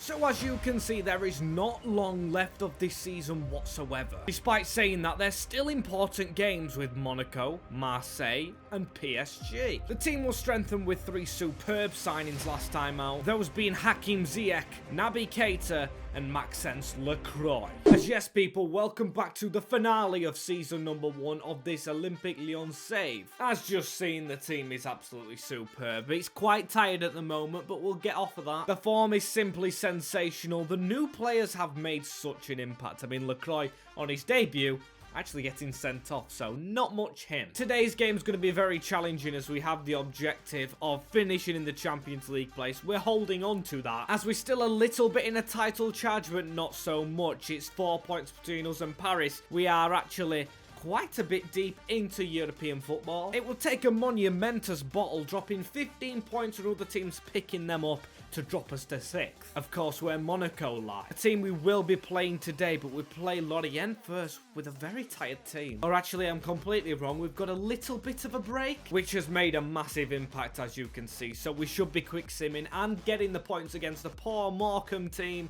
So as you can see, there is not long left of this season whatsoever. Despite saying that, there's still important games with Monaco, Marseille and PSG. The team was strengthened with 3 superb signings last time out, those being Hakim Ziyech, Naby Keita and Maxence Lacroix. As yes people, welcome back to the finale of season number 1 of this Olympique Lyon save. As just seen, the team is absolutely superb. It's quite tired at the moment, but we'll get off of that. The form is simply sensational. The new players have made such an impact. I mean, Lacroix on his debut actually getting sent off, so not much him. Today's game is going to be very challenging as we have the objective of finishing in the Champions League place. We're holding on to that as we're still a little bit in a title charge, but not so much. It's 4 points between us and Paris. We are actually quite a bit deep into European football. It will take a monumentous bottle, dropping 15 points and other teams picking them up to drop us to 6th. Of course, where Monaco lie. A team we will be playing today, but we play Lyon first with a very tired team. Or actually, I'm completely wrong. We've got a little bit of a break, which has made a massive impact, as you can see. So we should be quick simming and getting the points against the poor Morecambe team.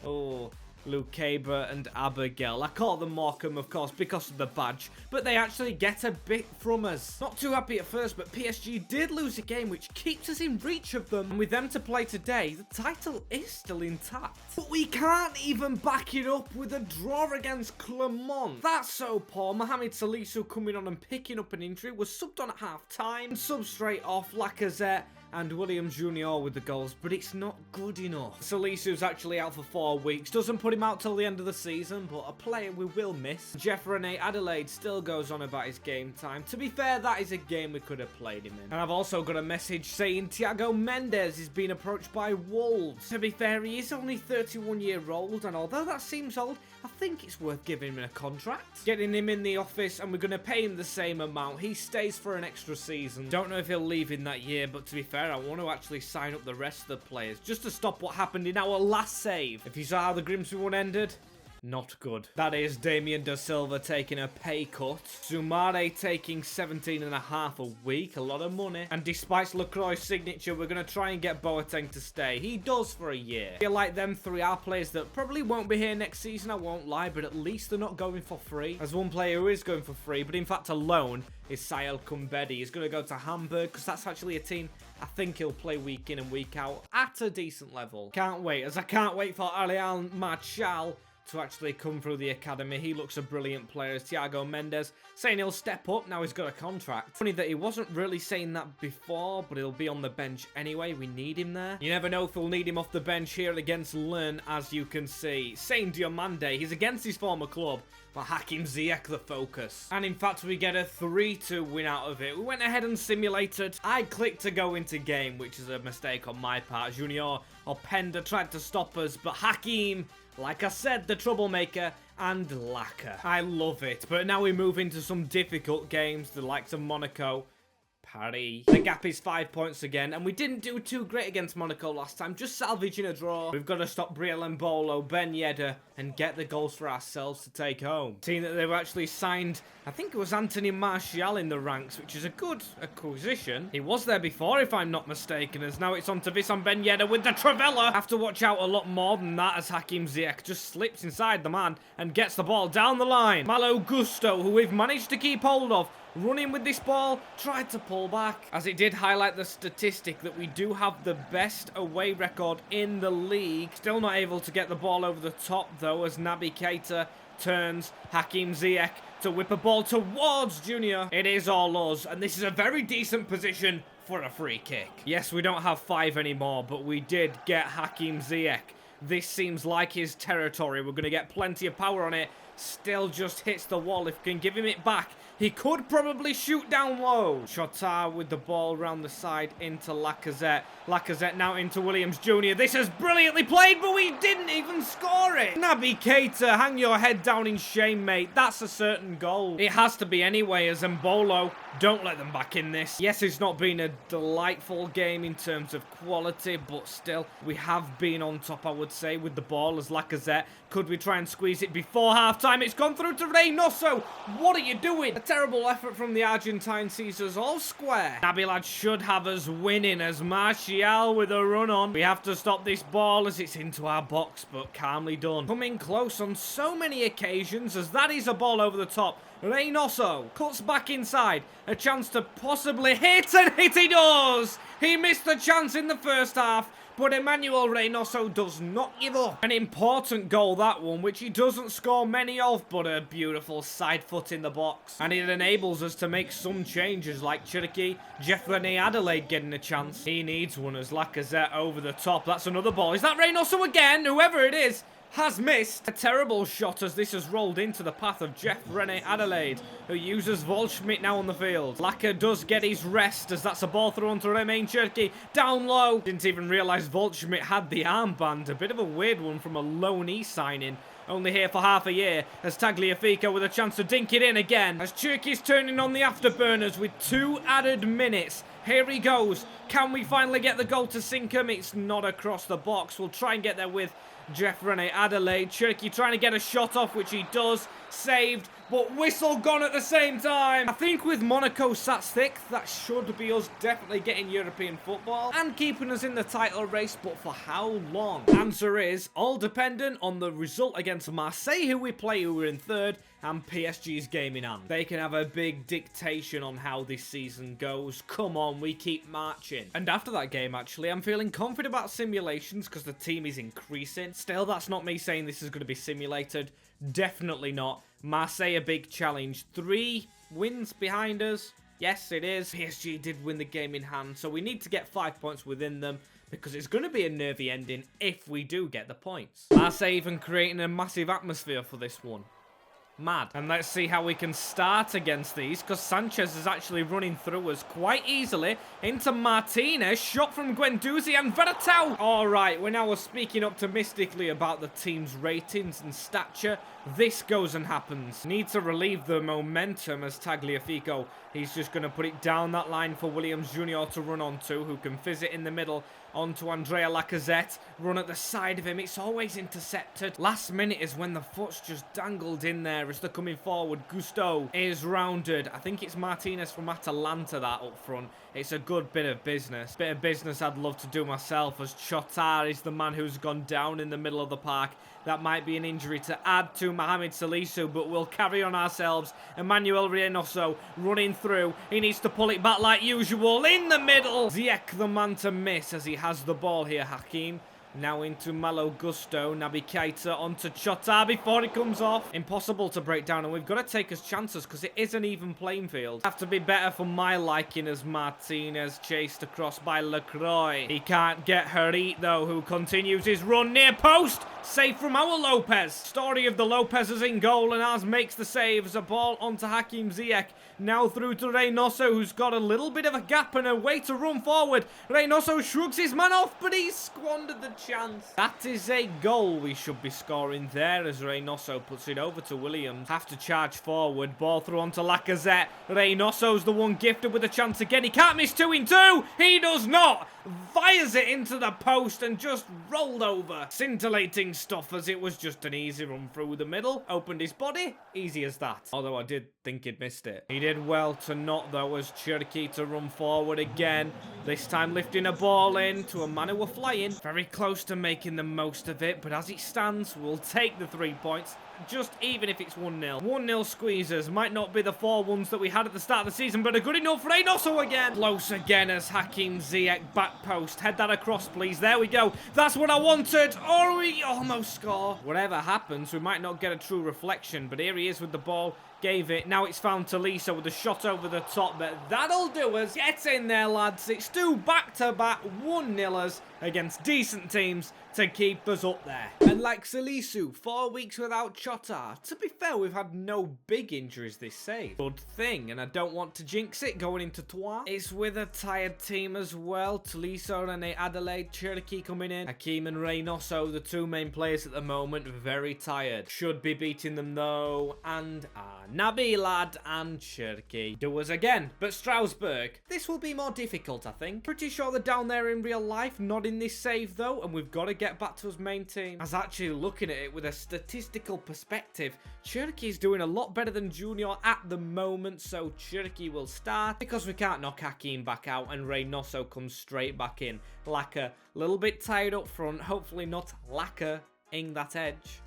Oh, Lucaba and Abigail. I call them Morecambe, of course, because of the badge, but they actually get a bit from us. Not too happy at first, but PSG did lose a game, which keeps us in reach of them. And with them to play today, the title is still intact. But we can't even back it up with a draw against Clermont. That's so poor. Mohamed Salisu coming on and picking up an injury, was subbed on at half-time. Sub straight off, Lacazette and Williams Jr. with the goals, but it's not good enough. Salisu's actually out for 4 weeks. Doesn't put him out till the end of the season, but a player we will miss. Jeff Rene Adelaide still goes on about his game time. To be fair, that is a game we could have played him in. And I've also got a message saying Thiago Mendes is being approached by Wolves. To be fair, he is only 31-year-old, and although that seems old, I think it's worth giving him a contract. Getting him in the office, and we're going to pay him the same amount. He stays for an extra season. Don't know if he'll leave in that year, but to be fair, I want to actually sign up the rest of the players just to stop what happened in our last save. If you saw how the Grimsby one ended, not good. That is Damien Da Silva taking a pay cut. Soumare taking 17.5 a week. A lot of money. And despite Lacroix's signature, we're going to try and get Boateng to stay. He does for a year. I feel like them 3 are players that probably won't be here next season, I won't lie, but at least they're not going for free. There's one player who is going for free, but in fact a loan is Sael Kumbedi. He's going to go to Hamburg because that's actually a team I think he'll play week in and week out at a decent level. Can't wait, as I can't wait for Alian Marchal to actually come through the academy. He looks a brilliant player. As Thiago Mendes saying he'll step up now he's got a contract. Funny that he wasn't really saying that before, but he'll be on the bench anyway. We need him there. You never know if we'll need him off the bench here against Lyon, as you can see. Saint Diomande, he's against his former club, but Hakim Ziyech the focus. And in fact, we get a 3-2 win out of it. We went ahead and simulated. I clicked to go into game, which is a mistake on my part. Junior Openda tried to stop us, but Hakim, like I said, the troublemaker, and Lacquer. I love it. But now we move into some difficult games, the likes of Monaco, Paris. The gap is 5 points again, and we didn't do too great against Monaco last time, just salvaging a draw. We've got to stop Briel Mbolo, Ben Yedder, and get the goals for ourselves to take home. Seeing that they've actually signed, I think it was Anthony Martial in the ranks, which is a good acquisition. He was there before, if I'm not mistaken, as now it's on to Wissam Ben Yedder with the Travella. Have to watch out a lot more than that as Hakim Ziyech just slips inside the man and gets the ball down the line. Malo Gusto, who we've managed to keep hold of, running with this ball, tried to pull back, as it did highlight the statistic that we do have the best away record in the league. Still not able to get the ball over the top though, as Naby Keita turns Hakim Ziyech to whip a ball towards Junior. It is all us, and this is a very decent position for a free kick. Yes, we don't have 5 anymore, but we did get Hakim Ziyech. This seems like his territory. We're going to get plenty of power on it. Still just hits the wall. If we can give him it back, he could probably shoot down low. Chotard with the ball around the side into Lacazette. Lacazette now into Williams Jr. This is brilliantly played, but we didn't even score it. Naby Keita, hang your head down in shame, mate. That's a certain goal. It has to be anyway, as Mbolo, don't let them back in this. Yes, it's not been a delightful game in terms of quality, but still, we have been on top, I would say, with the ball as Lacazette. Could we try and squeeze it before half-time? It's gone through to Reynoso. What are you doing? terrible effort from the Argentine sees us all square. Nabilad should have us winning as Martial with a run on. We have to stop this ball as it's into our box, but calmly done. Coming close on so many occasions as that is a ball over the top. Reynoso cuts back inside. A chance to possibly hit, and hit he does! He missed the chance in the first half, but Emmanuel Reynoso does not give up. An important goal, that one, which he doesn't score many of, but a beautiful side foot in the box. And it enables us to make some changes, like Cherki, Jeff-René Adelaide getting a chance. He needs one as Lacazette over the top. That's another ball. Is that Reynoso again? Whoever it is has missed. A terrible shot as this has rolled into the path of Jeff-René Adelaide, who uses Waldschmidt now on the field. Laka does get his rest as that's a ball through onto Romain Cherki. Down low. Didn't even realise Waldschmidt had the armband. A bit of a weird one from a loanee signing. Only here for half a year, as Tagliafico with a chance to dink it in again. As Cherki's turning on the afterburners with 2 added minutes. Here he goes. Can we finally get the goal to sink him? It's not across the box. We'll try and get there with Jeff-René Adelaide. Cherki trying to get a shot off, which he does. Saved, but whistle gone at the same time. I think with Monaco sat thick, that should be us definitely getting European football and keeping us in the title race, but for how long? Answer is all dependent on the result against Marseille, who we play, who are in third, and PSG's game in hand. They can have a big dictation on how this season goes. Come on, we keep marching. And after that game, actually, I'm feeling confident about simulations because the team is increasing. Still, that's not me saying this is going to be simulated. Definitely not. Marseille a big challenge. 3 wins behind us. Yes, it is. PSG did win the game in hand, so we need to get 5 points within them because it's going to be a nervy ending if we do get the points. Marseille even creating a massive atmosphere for this one. Mad. And let's see how we can start against these, because Sanchez is actually running through us quite easily into Martinez. Shot from Guendouzi and Militao. Alright, we're now speaking optimistically about the team's ratings and stature. This goes and happens. Need to relieve the momentum as Tagliafico. He's just going to put it down that line for Williams Jr. to run onto, who can fizz it in the middle onto Andrea Lacazette. Run at the side of him. It's always intercepted. Last minute is when the foot's just dangled in there as they're coming forward. Gusto is rounded. I think it's Martinez from Atalanta that up front. It's a good bit of business. Bit of business I'd love to do myself, as Chotar is the man who's gone down in the middle of the park. That might be an injury to add to Mohamed Salisu, but we'll carry on ourselves. Emmanuel Reynoso running through. He needs to pull it back like usual. In the middle. Ziyech the man to miss as he has the ball here. Hakim. Now into Malo Gusto. Naby Keita onto Chotar before it comes off. Impossible to break down, and we've got to take his chances because it is an even playing field. Have to be better for my liking as Martinez chased across by Lacroix. He can't get Harit though, who continues his run near post. Save from our Lopez. Story of the Lopez's in goal, and ours makes the save as a ball onto Hakim Ziyech. Now through to Reynoso, who's got a little bit of a gap and a way to run forward. Reynoso shrugs his man off, but he's squandered the chance. That is a goal we should be scoring there as Reynoso puts it over to Williams. Have to charge forward. Ball through onto Lacazette. Reynoso's the one gifted with a chance again. He can't miss 2 in 2. He does not. Fires it into the post and just rolled over. Scintillating stuff as it was just an easy run through the middle. Opened his body. Easy as that. Although I did think he'd missed it. He did well to not though as Cherki to run forward again. This time lifting a ball in to a man who were flying. Very close to making the most of it, but as it stands, we'll take the 3 points. Just even if it's 1-0. 1-0 squeezers. Might not be the 4-1s that we had at the start of the season, but are good enough. Reynoso again. Close again as Hakim Ziyech back post. Head that across, please. There we go. That's what I wanted. Or we almost score. Whatever happens, we might not get a true reflection, but here he is with the ball. Gave it. Now it's found Tolisso with a shot over the top, but that'll do us. Get in there, lads. It's 2 back-to-back 1-0ers against decent teams to keep us up there. And like Salisu, 4 weeks without Chotar. To be fair, we've had no big injuries this save. Good thing, and I don't want to jinx it going into Troyes. It's with a tired team as well. Tolisso and Adelaide, Cherki coming in. Hakim and Reynoso, the 2 main players at the moment, very tired. Should be beating them though, and are Nabilad and Cherki do us again. But Strasbourg, this will be more difficult, I think. Pretty sure they're down there in real life, not in this save though, and we've got to get back to his main team. I was actually looking at it with a statistical perspective. Cherki is doing a lot better than Junior at the moment, so Cherki will start because we can't knock Hakim back out and Reynoso comes straight back in. Laka, a little bit tired up front, hopefully not Laka-ing that edge.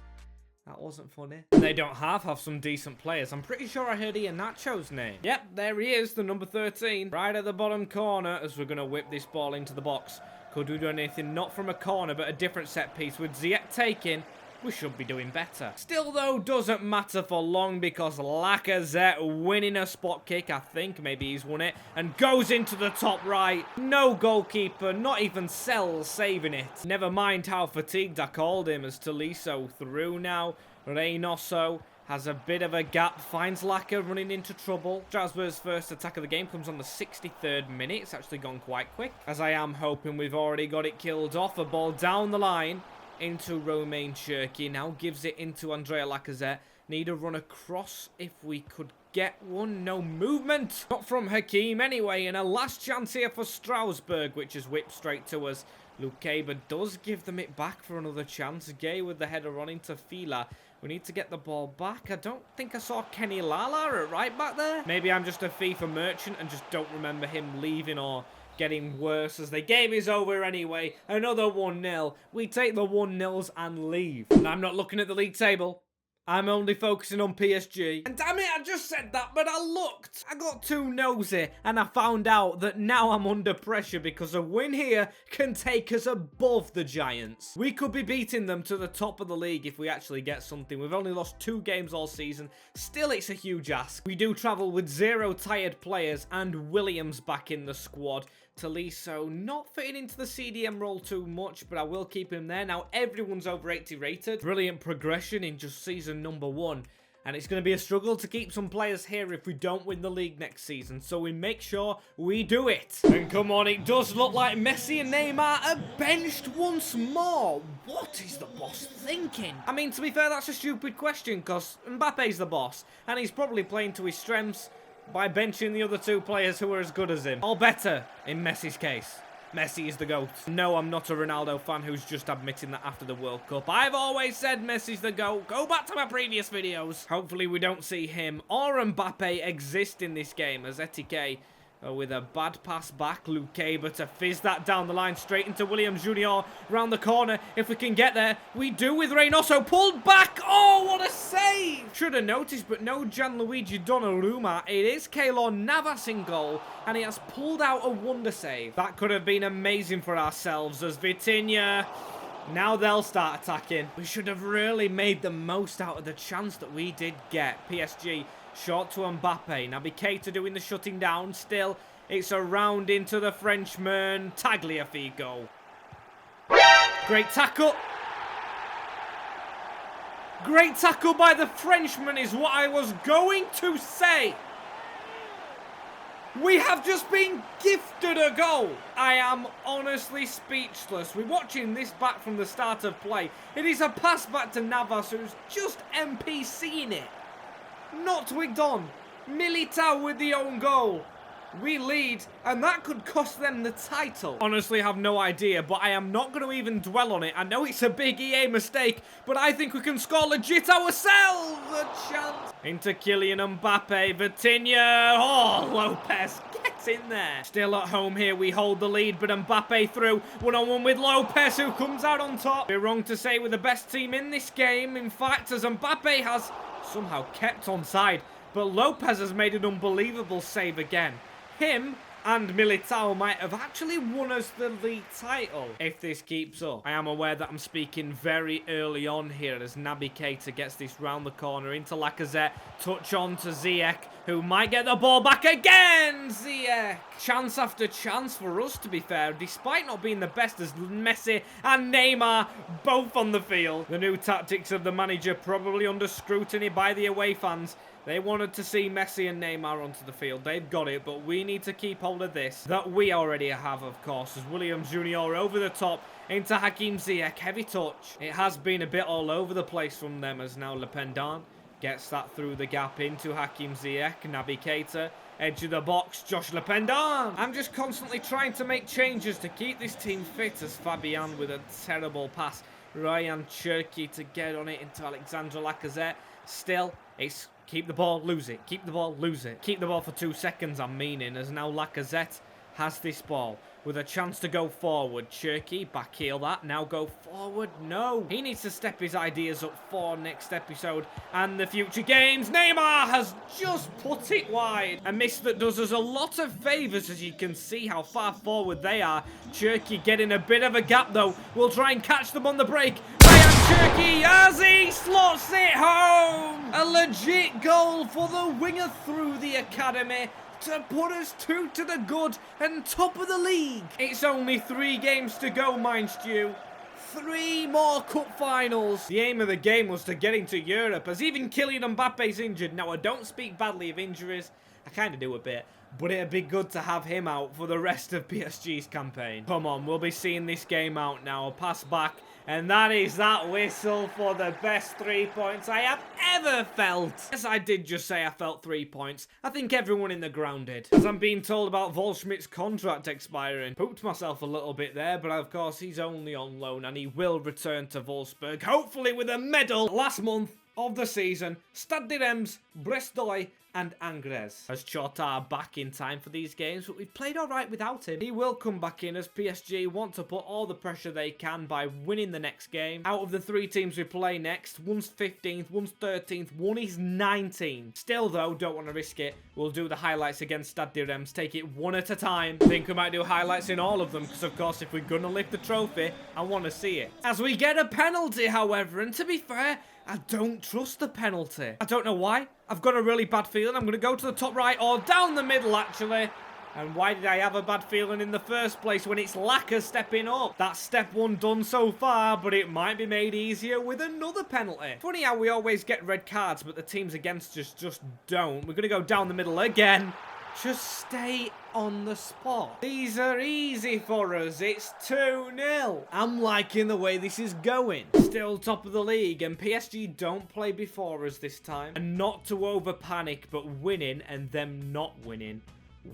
That wasn't funny. They don't have some decent players. I'm pretty sure I heard Iheanacho's name. Yep, there he is, the number 13. Right at the bottom corner as we're going to whip this ball into the box. Could we do anything not from a corner, but a different set piece with Ziyech taking? We should be doing better. Still, though, doesn't matter for long because Lacazette winning a spot kick, I think. Maybe he's won it. And goes into the top right. No goalkeeper, not even Cell saving it. Never mind how fatigued I called him as Tolisso through now. Reynoso has a bit of a gap, finds Laka running into trouble. Strasbourg's first attack of the game comes on the 63rd minute. It's actually gone quite quick, as I am hoping we've already got it killed off. A ball down the line into Romain Cherki. Now gives it into Andrea Lacazette. Need a run across if we could get one. No movement. Not from Hakim anyway. And a last chance here for Strasbourg, which is whipped straight to us. Lukeba does give them it back for another chance. Gay with the header on into Fila. We need to get the ball back. I don't think I saw Kenny Lala at right back there. Maybe I'm just a FIFA merchant and just don't remember him leaving or getting worse, as the game is over anyway. Another 1-0. We take the 1-0s and leave. And I'm not looking at the league table. I'm only focusing on PSG. And damn it, I just said that, but I looked. I got too nosy, and I found out that now I'm under pressure because a win here can take us above the Giants. We could be beating them to the top of the league if we actually get something. We've only lost 2 games all season. Still, it's a huge ask. We do travel with 0 tired players and Williams back in the squad. Tolisso not fitting into the CDM role too much, but I will keep him there. Now everyone's over 80 rated. Brilliant progression in just season number 1. And it's going to be a struggle to keep some players here if we don't win the league next season. So we make sure we do it. And come on, it does look like Messi and Neymar are benched once more. What is the boss thinking? I mean, to be fair, that's a stupid question because Mbappe's the boss. And he's probably playing to his strengths by benching the other 2 players who are as good as him. Or better, in Messi's case. Messi is the GOAT. No, I'm not a Ronaldo fan who's just admitting that after the World Cup. I've always said Messi's the GOAT. Go back to my previous videos. Hopefully we don't see him or Mbappe exist in this game, as Etike with a bad pass back. Lukeba to fizz that down the line straight into Williams Jr. round the corner. If we can get there, we do with Reynoso pulled back. Oh, what a save! Should have noticed, but no Gianluigi Donnarumma. It is Keylor Navas in goal, and he has pulled out a wonder save. That could have been amazing for ourselves as Vitinha. Now they'll start attacking. We should have really made the most out of the chance that we did get. PSG short to Mbappe. Now Keita doing the shutting down. Still, it's a round into the Frenchman. Tagliafico. Great tackle. Great tackle by the Frenchman is what I was going to say. We have just been gifted a goal. I am honestly speechless. We're watching this back from the start of play. It is a pass back to Navas, who's just NPCing it. Not twigged on. Militao with the own goal. We lead, and that could cost them the title. Honestly, I have no idea, but I am not going to even dwell on it. I know it's a big EA mistake, but I think we can score legit ourselves. A chance. Into Kylian Mbappe. Vitinha. Oh, Lopez gets in there. Still at home here. We hold the lead, but Mbappe through. One-on-one with Lopez, who comes out on top. We're wrong to say we're the best team in this game. In fact, as Mbappe has somehow kept onside, but Lopez has made an unbelievable save again. Him and Militao might have actually won us the league title if this keeps up. I am aware that I'm speaking very early on here as Naby Keita gets this round the corner into Lacazette. Touch on to Ziyech, who might get the ball back again. Ziyech. Chance after chance for us, to be fair, despite not being the best as Messi and Neymar both on the field. The new tactics of the manager probably under scrutiny by the away fans. They wanted to see Messi and Neymar onto the field. They've got it, but we need to keep hold of this. That we already have, of course, as Williams Jr. over the top into Hakim Ziyech. Heavy touch. It has been a bit all over the place from them as now Le Pendant Gets that through the gap into Hakim Ziyech. Naby Keita. Edge of the box, Josh Lependon. I'm just constantly trying to make changes to keep this team fit as Fabian with a terrible pass. Ryan Cherki to get on it into Alexandre Lacazette. Still, it's keep the ball, lose it. Keep the ball, lose it. Keep the ball for 2 seconds, I'm meaning, as now Lacazette has this ball with a chance to go forward. Cherki, back heel that. Now go forward. No. He needs to step his ideas up for next episode and the future games. Neymar has just put it wide. A miss that does us a lot of favours, as you can see how far forward they are. Cherki getting a bit of a gap, though. We'll try and catch them on the break. Ryan Cherki as he slots it home. A legit goal for the winger through the academy to put us 2 to the good and top of the league. It's only 3 games to go, mind you. 3 more cup finals. The aim of the game was to get into Europe, as even Kylian Mbappe's injured. Now, I don't speak badly of injuries. I kind of do a bit. But it'd be good to have him out for the rest of PSG's campaign. Come on, we'll be seeing this game out now. A pass back. And that is that whistle for the best 3 points I have ever felt. Yes, I did just say I felt 3 points. I think everyone in the ground did. As I'm being told about Waldschmidt's contract expiring. Pooped myself a little bit there, but of course he's only on loan and he will return to Wolfsburg, hopefully with a medal. Last month of the season, Stade de Reims, Brestoy and Angers. As Chota back in time for these games, but we've played alright without him. He will come back in as PSG want to put all the pressure they can by winning the next game. Out of the 3 teams we play next, one's 15th, one's 13th, one is 19th. Still though, don't want to risk it. We'll do the highlights against Stade de Reims, take it one at a time. Think we might do highlights in all of them, because of course if we're gonna lift the trophy, I want to see it. As we get a penalty, however, and to be fair, I don't trust the penalty. I don't know why. I've got a really bad feeling. I'm going to go to the top right or down the middle, actually. And why did I have a bad feeling in the first place when it's Laka stepping up? That's step 1 done so far, but it might be made easier with another penalty. Funny how we always get red cards, but the teams against us just don't. We're going to go down the middle again. Just stay on the spot. These are easy for us. It's 2-0. I'm liking the way this is going. Still top of the league, and PSG don't play before us this time. And not to over panic, but winning and them not winning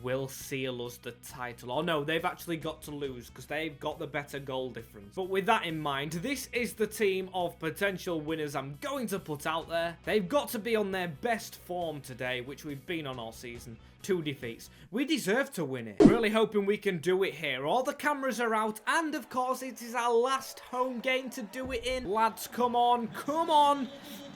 will seal us the title. Oh no, they've actually got to lose because they've got the better goal difference. But with that in mind, this is the team of potential winners I'm going to put out there. They've got to be on their best form today, which we've been on all season. 2 defeats. We deserve to win it. Really hoping we can do it here. All the cameras are out, and of course it is our last home game to do it in. Lads, come on, come on.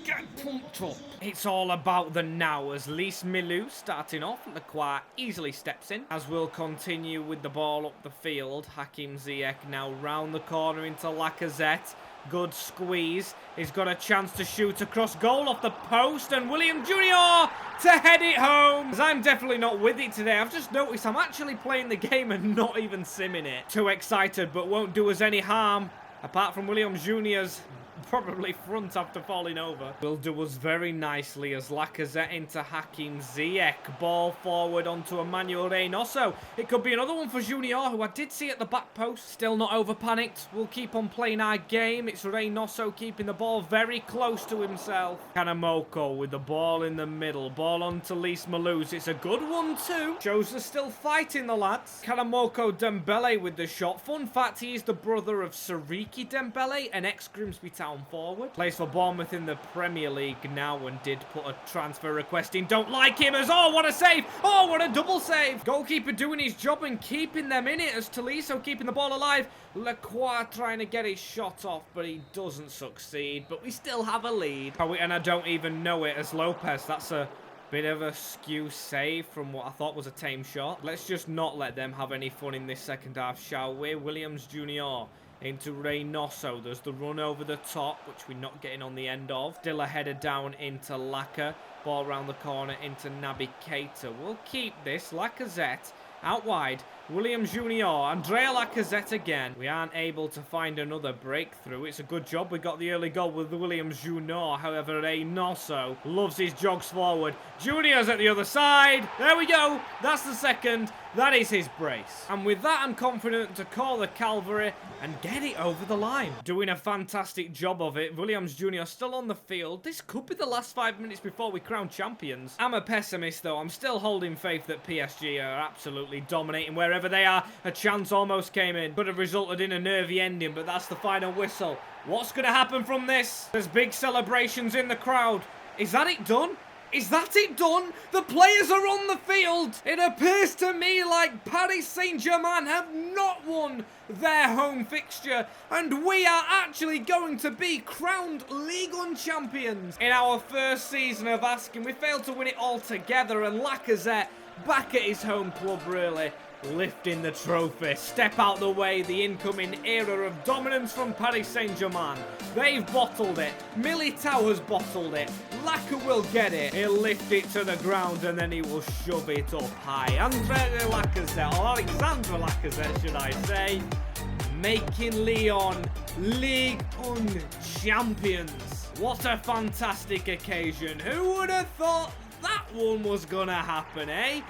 Get pumped up. It's all about the now as Lys Milou starting off. Lacroix easily steps in as we'll continue with the ball up the field. Hakim Ziyech now round the corner into Lacazette. Good squeeze. He's got a chance to shoot across goal off the post, and William Jr. to head it home. As I'm definitely not with it today. I've just noticed I'm actually playing the game and not even simming it. Too excited, but won't do us any harm. Apart from William Jr.'s probably front after falling over. Will do us very nicely as Lacazette into Hakim Ziyech. Ball forward onto Emmanuel Reynoso. It could be another one for Junior, who I did see at the back post. Still not over panicked. We'll keep on playing our game. It's Reynoso keeping the ball very close to himself. Kanamoko with the ball in the middle. Ball onto Lys Milou. It's a good one too. Shows they're still fighting, the lads. Kanamoko Dembele with the shot. Fun fact, he is the brother of Sariki Dembele, an ex-Grimsby Town forward. Plays for Bournemouth in the Premier League now and did put a transfer request in. Don't like him as, oh, what a save. Oh, what a double save. Goalkeeper doing his job and keeping them in it as Tolisso keeping the ball alive. Lacroix trying to get his shot off, but he doesn't succeed. But we still have a lead. And I don't even know it as Lopez. That's a bit of a skew save from what I thought was a tame shot. Let's just not let them have any fun in this second half, shall we? Williams Jr. into Reynoso. There's the run over the top, which we're not getting on the end of. Still a header down into Laka. Ball around the corner into Naby Keita. We'll keep this. Lacazette out wide. William Jr. Andrea Lacazette again. We aren't able to find another breakthrough. It's a good job we got the early goal with William Jr. However, Reynoso loves his jogs forward. Junior's at the other side. There we go. That's the second. That is his brace. And with that, I'm confident to call the cavalry and get it over the line. Doing a fantastic job of it. Williams Jr. still on the field. This could be the last 5 minutes before we crown champions. I'm a pessimist, though. I'm still holding faith that PSG are absolutely dominating wherever they are. A chance almost came in. Could have resulted in a nervy ending, but that's the final whistle. What's going to happen from this? There's big celebrations in the crowd. Is that it done? Is that it done? The players are on the field. It appears to me like Paris Saint-Germain have not won their home fixture, and we are actually going to be crowned Ligue 1 champions. In our first season of asking, we failed to win it all together, and Lacazette, back at his home club really, lifting the trophy. Step out the way, the incoming era of dominance from Paris Saint-Germain. They've bottled it. Militao has bottled it. Laka will get it. He'll lift it to the ground and then he will shove it up high. Andre Lacazette, or Alexandre Lacazette should I say, making Lyon Ligue 1 champions. What a fantastic occasion. Who would have thought that one was gonna happen, eh?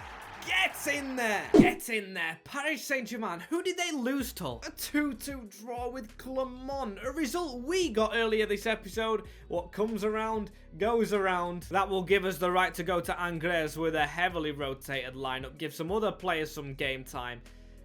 Get in there! Get in there! Paris Saint-Germain, who did they lose to? A 2-2 draw with Clermont. A result we got earlier this episode. What comes around, goes around. That will give us the right to go to Angers with a heavily rotated lineup. Give some other players some game time.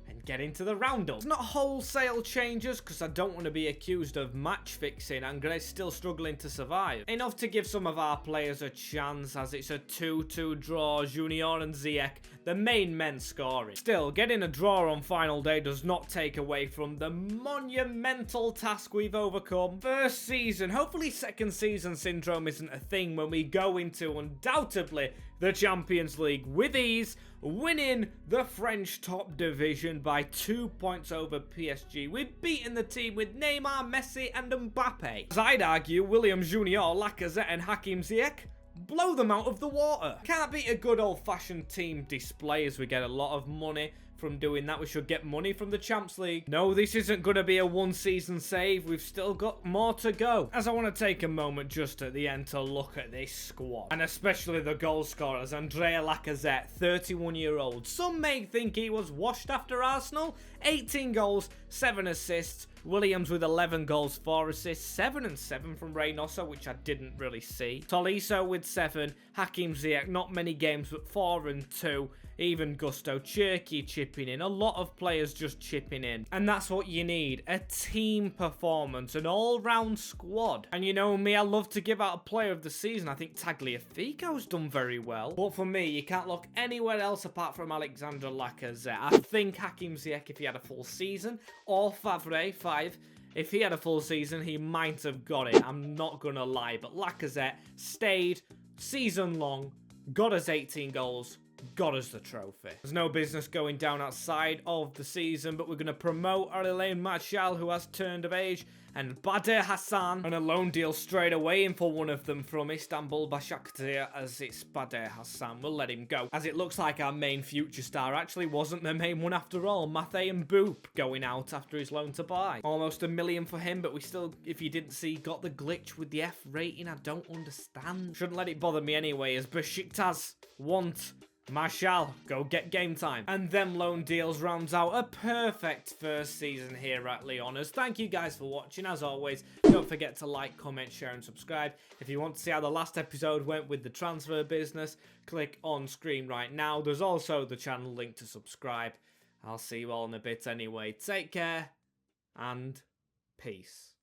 And get into the roundup. It's not wholesale changes because I don't want to be accused of match fixing. Angers still struggling to survive. Enough to give some of our players a chance as it's a 2-2 draw. Junior and Ziyech, the main men scoring. Still, getting a draw on final day does not take away from the monumental task we've overcome. First season, hopefully second season syndrome isn't a thing when we go into undoubtedly the Champions League with ease, winning the French top division by 2 points over PSG. We've beaten the team with Neymar, Messi and Mbappe. As I'd argue, Williams Jr., Lacazette and Hakim Ziyech blow them out of the water. Can't beat a good old-fashioned team display as we get a lot of money from doing that. We should get money from the Champs League. No, this isn't going to be a one-season save. We've still got more to go. As I want to take a moment just at the end to look at this squad, and especially the goal scorers. Andre Lacazette, 31-year-old. Some may think he was washed after Arsenal. 18 goals, 7 assists. Williams with 11 goals, 4 assists, 7 and 7 from Reynoso, which I didn't really see. Tolisso with 7. Hakim Ziyech, not many games, but 4 and 2. Even Gusto, Cherky chipping in. A lot of players just chipping in. And that's what you need. A team performance. An all-round squad. And you know me, I love to give out a player of the season. I think Tagliafico's done very well. But for me, you can't look anywhere else apart from Alexandre Lacazette. I think Hakim Ziyech, if he had a full season, or Favre, 5, if he had a full season, he might have got it. I'm not going to lie. But Lacazette stayed season long, got us 18 goals, got us the trophy. There's no business going down outside of the season, but we're going to promote Aurélien Martial, who has turned of age, and Bader Hassan, and a loan deal straight away in for one of them from Istanbul Başakşehir, as it's Bader Hassan. We'll let him go, as it looks like our main future star actually wasn't the main one after all. Mathé and Boop going out after his loan to buy. Almost $1 million for him, but we still, if you didn't see, got the glitch with the F rating. I don't understand. Shouldn't let it bother me anyway, as Besiktas want Martial, go get game time. And them loan deals rounds out a perfect first season here at Lyonnais. Thank you guys for watching. As always, don't forget to like, comment, share and subscribe. If you want to see how the last episode went with the transfer business, click on screen right now. There's also the channel link to subscribe. I'll see you all in a bit anyway. Take care and peace.